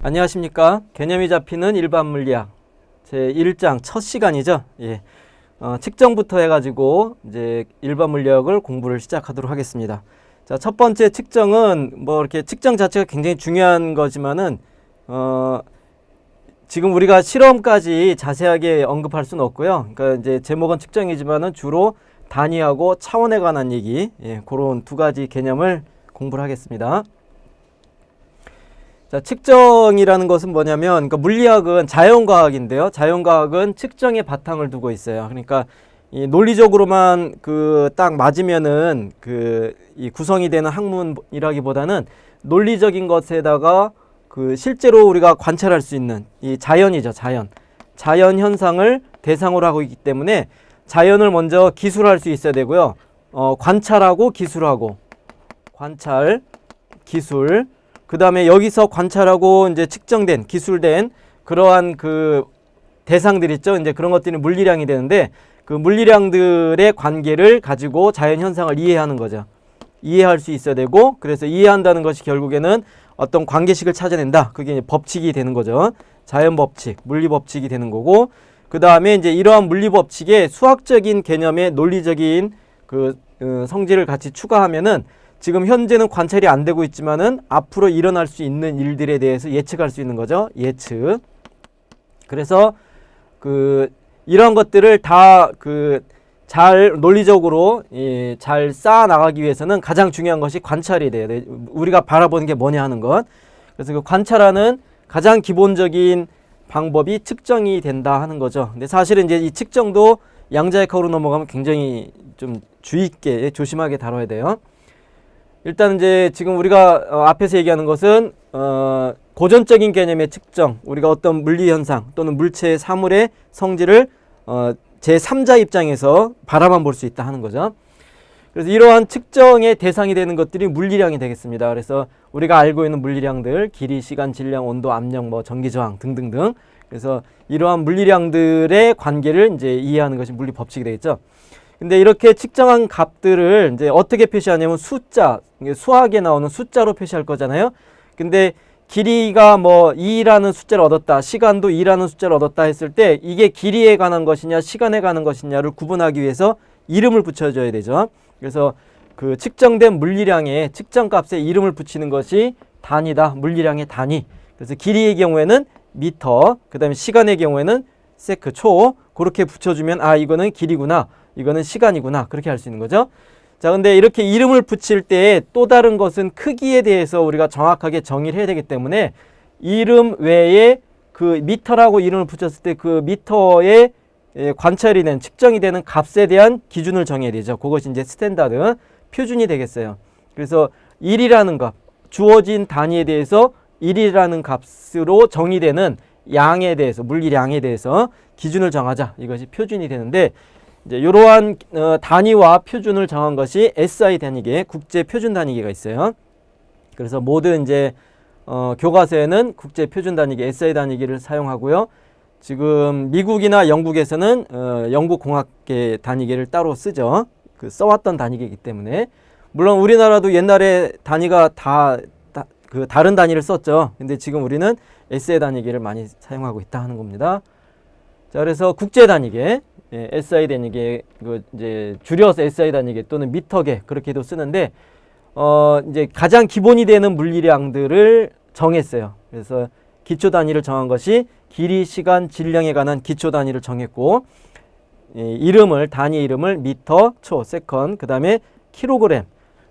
안녕하십니까. 개념이 잡히는 일반 물리학 제1장 첫 시간이죠. 예. 측정부터 해가지고 이제 일반 물리학을 공부를 시작하도록 하겠습니다. 자, 첫 번째 측정은 뭐 이렇게 측정 자체가 굉장히 중요한 거지만은 지금 우리가 실험까지 자세하게 언급할 수는 없고요. 그러니까 이제 제목은 측정이지만은 주로 단위하고 차원에 관한 얘기, 그런 두 가지 개념을 공부를 하겠습니다. 자, 측정이라는 것은 뭐냐면, 그러니까 물리학은 자연과학인데요. 자연과학은 측정에 바탕을 두고 있어요. 그러니까 이 논리적으로만 딱 맞으면은 이 구성이 되는 학문이라기보다는 논리적인 것에다가 실제로 우리가 관찰할 수 있는 이 자연이죠, 자연. 자연 현상을 대상으로 하고 있기 때문에 자연을 먼저 기술할 수 있어야 되고요. 관찰하고 기술하고, 관찰, 기술. 그 다음에 여기서 관찰하고 이제 측정된, 기술된 그러한 대상들 있죠. 이제 그런 것들이 물리량이 되는데 그 물리량들의 관계를 가지고 자연 현상을 이해하는 거죠. 이해할 수 있어야 되고, 그래서 이해한다는 것이 결국에는 어떤 관계식을 찾아낸다. 그게 이제 법칙이 되는 거죠. 자연 법칙, 물리 법칙이 되는 거고, 그 다음에 이제 이러한 물리 법칙에 수학적인 개념의 논리적인 성질을 같이 추가하면은 지금 현재는 관찰이 안 되고 있지만은 앞으로 일어날 수 있는 일들에 대해서 예측할 수 있는 거죠. 예측. 그래서 이런 것들을 다 잘 논리적으로 잘 쌓아 나가기 위해서는 가장 중요한 것이 관찰이 돼야 돼. 우리가 바라보는 게 뭐냐 하는 것. 그래서 그 관찰하는 가장 기본적인 방법이 측정이 된다 하는 거죠. 근데 사실은 이제 이 측정도 양자역학으로 넘어가면 굉장히 좀 주의 있게 조심하게 다뤄야 돼요. 일단 이제 지금 우리가 앞에서 얘기하는 것은 고전적인 개념의 측정, 우리가 어떤 물리 현상 또는 물체의 사물의 성질을 제3자 입장에서 바라만 볼 수 있다 하는 거죠. 그래서 이러한 측정의 대상이 되는 것들이 물리량이 되겠습니다. 그래서 우리가 알고 있는 물리량들, 길이, 시간, 질량, 온도, 압력, 전기 저항 등등등. 그래서 이러한 물리량들의 관계를 이제 이해하는 것이 물리 법칙이 되겠죠. 근데 이렇게 측정한 값들을 이제 어떻게 표시하냐면 숫자, 수학에 나오는 숫자로 표시할 거잖아요. 근데 길이가 2라는 숫자를 얻었다, 시간도 2라는 숫자를 얻었다 했을 때 이게 길이에 관한 것이냐 시간에 관한 것이냐를 구분하기 위해서 이름을 붙여줘야 되죠. 그래서 측정된 물리량의 측정값에 이름을 붙이는 것이 단위다, 물리량의 단위. 그래서 길이의 경우에는 미터, 그 다음에 시간의 경우에는 세크, 초, 그렇게 붙여주면 이거는 길이구나, 이거는 시간이구나, 그렇게 할 수 있는 거죠. 자, 근데 이렇게 이름을 붙일 때 또 다른 것은 크기에 대해서 우리가 정확하게 정의를 해야 되기 때문에 이름 외에 미터라고 이름을 붙였을 때 미터에 관찰이 된, 측정이 되는 값에 대한 기준을 정해야 되죠. 그것이 이제 스탠다드, 표준이 되겠어요. 그래서 1이라는 값, 주어진 단위에 대해서 1이라는 값으로 정의되는 양에 대해서, 물리량에 대해서 기준을 정하자. 이것이 표준이 되는데, 이제 이러한 단위와 표준을 정한 것이 SI 단위계, 국제 표준 단위계가 있어요. 그래서 모든 이제 교과서에는 국제 표준 단위계, SI 단위계를 사용하고요. 지금 미국이나 영국에서는 영국 공학계 단위계를 따로 쓰죠. 써왔던 단위계이기 때문에. 물론 우리나라도 옛날에 단위가 다른 단위를 썼죠. 근데 지금 우리는 SI 단위계를 많이 사용하고 있다 하는 겁니다. 자, 그래서 국제 단위계, SI 단위계, 이제 줄여서 SI 단위계 또는 미터계 그렇게도 쓰는데, 이제 가장 기본이 되는 물리량들을 정했어요. 그래서 기초 단위를 정한 것이 길이, 시간, 질량에 관한 기초 단위를 정했고, 단위 이름을 미터, 초, 세컨, 그 다음에 킬로그램.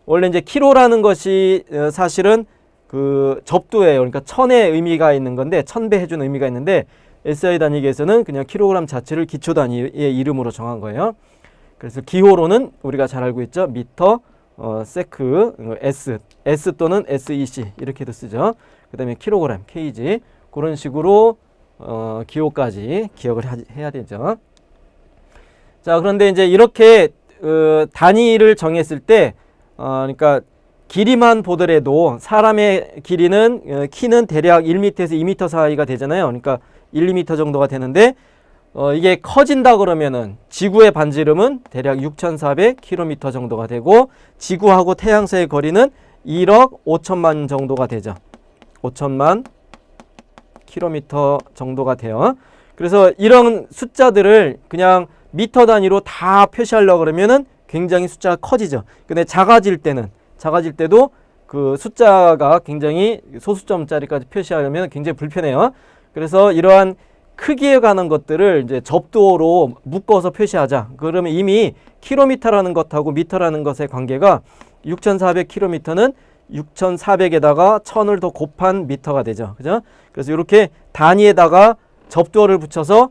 원래 이제 킬로라는 것이 사실은 접두예요. 그러니까 천의 의미가 있는 건데, 1000배 해준 의미가 있는데, SI 단위계에서는 그냥 킬로그램 자체를 기초 단위의 이름으로 정한 거예요. 그래서 기호로는 우리가 잘 알고 있죠. 미터, 세크, S 또는 SEC 이렇게도 쓰죠. 그 다음에 킬로그램, KG, 그런 식으로 기호까지 기억을 해야 되죠. 자, 그런데 이제 이렇게 단위를 정했을 때 그러니까 길이만 보더라도 사람의 길이는 키는 대략 1m에서 2m 사이가 되잖아요. 그러니까 1, 2m 정도가 되는데 이게 커진다 그러면은 지구의 반지름은 대략 6,400km 정도가 되고 지구하고 태양 사이의 거리는 1억 5천만 정도가 되죠. 5천만 킬로미터 정도가 돼요. 그래서 이런 숫자들을 그냥 미터 단위로 다 표시하려고 그러면은 굉장히 숫자가 커지죠. 근데 작아질 때도 그 숫자가 굉장히 소수점짜리까지 표시하려면 굉장히 불편해요. 그래서 이러한 크기에 관한 것들을 이제 접두어로 묶어서 표시하자. 그러면 이미 킬로미터라는 것하고 미터라는 것의 관계가 6,400km는 6,400에다가 1000을 더 곱한 미터가 되죠. 그죠? 그래서 이렇게 단위에다가 접두어를 붙여서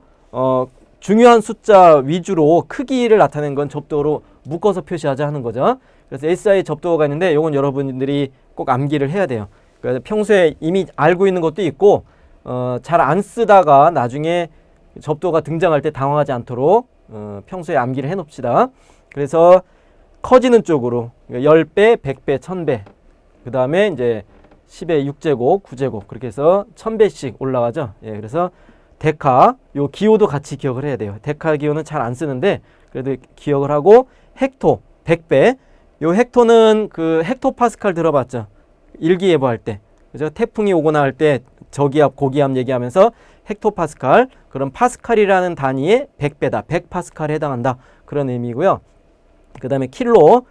중요한 숫자 위주로 크기를 나타낸 건 접두어로 묶어서 표시하자 하는 거죠. 그래서 SI 접두어가 있는데 이건 여러분들이 꼭 암기를 해야 돼요. 그래서 평소에 이미 알고 있는 것도 있고 잘 안 쓰다가 나중에 접두어가 등장할 때 당황하지 않도록 평소에 암기를 해 놓읍시다. 그래서 커지는 쪽으로 10배, 100배, 1000배 그 다음에 이제 10의 6제곱, 9제곱 그렇게 해서 1000배씩 올라가죠. 예, 그래서 데카, 요 기호도 같이 기억을 해야 돼요. 데카 기호는 잘 안 쓰는데 그래도 기억을 하고 헥토, 100배. 요 헥토는 그 헥토파스칼 들어봤죠? 일기예보 할 때. 그죠? 태풍이 오거나 할 때 저기압, 고기압 얘기하면서 헥토파스칼. 그럼 파스칼이라는 단위의 100배다. 100파스칼에 해당한다. 그런 의미고요. 그 다음에 킬로,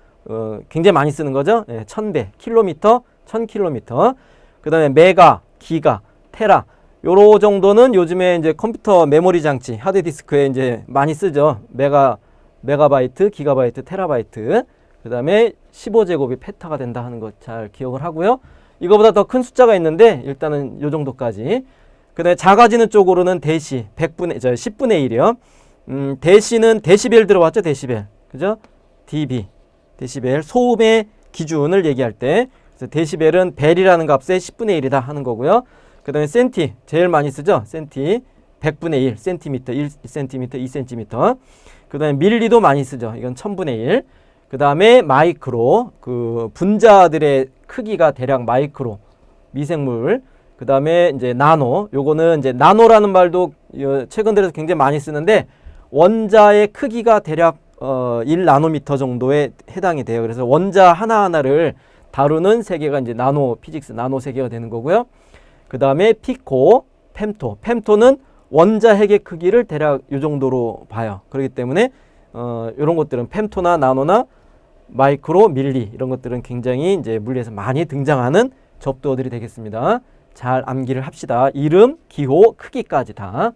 굉장히 많이 쓰는 거죠. 예, 1000배, 킬로미터, 1000km. 그 다음에 메가, 기가, 테라. 요로 정도는 요즘에 이제 컴퓨터 메모리 장치, 하드디스크에 이제 많이 쓰죠. 메가바이트, 기가바이트, 테라바이트. 그 다음에 15제곱이 페타가 된다 하는 것 잘 기억을 하고요. 이거보다 더 큰 숫자가 있는데 일단은 요 정도까지. 그 다음에 작아지는 쪽으로는 데시, 10분의 1이요. 데시는 데시벨 들어왔죠, 데시벨. 그죠? dB, 데시벨. 소음의 기준을 얘기할 때. 그래서 데시벨은 벨이라는 값의 10분의 1이다 하는 거고요. 그 다음에 센티, 제일 많이 쓰죠? 센티, 100분의 1, 센티미터, 1cm, 2cm. 그 다음에 밀리도 많이 쓰죠. 이건 1000분의 1. 그 다음에 마이크로, 그 분자들의 크기가 대략 마이크로, 미생물. 그 다음에 이제 나노, 요거는 이제 나노라는 말도 최근 들어서 굉장히 많이 쓰는데 원자의 크기가 대략 1나노미터 정도에 해당이 돼요. 그래서 원자 하나하나를 다루는 세계가 이제 나노 피직스, 나노 세계가 되는 거고요. 그 다음에 피코, 펜토. 펜토는 원자 핵의 크기를 대략 이 정도로 봐요. 그렇기 때문에 이런 것들은 펜토나 나노나 마이크로, 밀리 이런 것들은 굉장히 이제 물리에서 많이 등장하는 접두어들이 되겠습니다. 잘 암기를 합시다. 이름, 기호, 크기까지 다.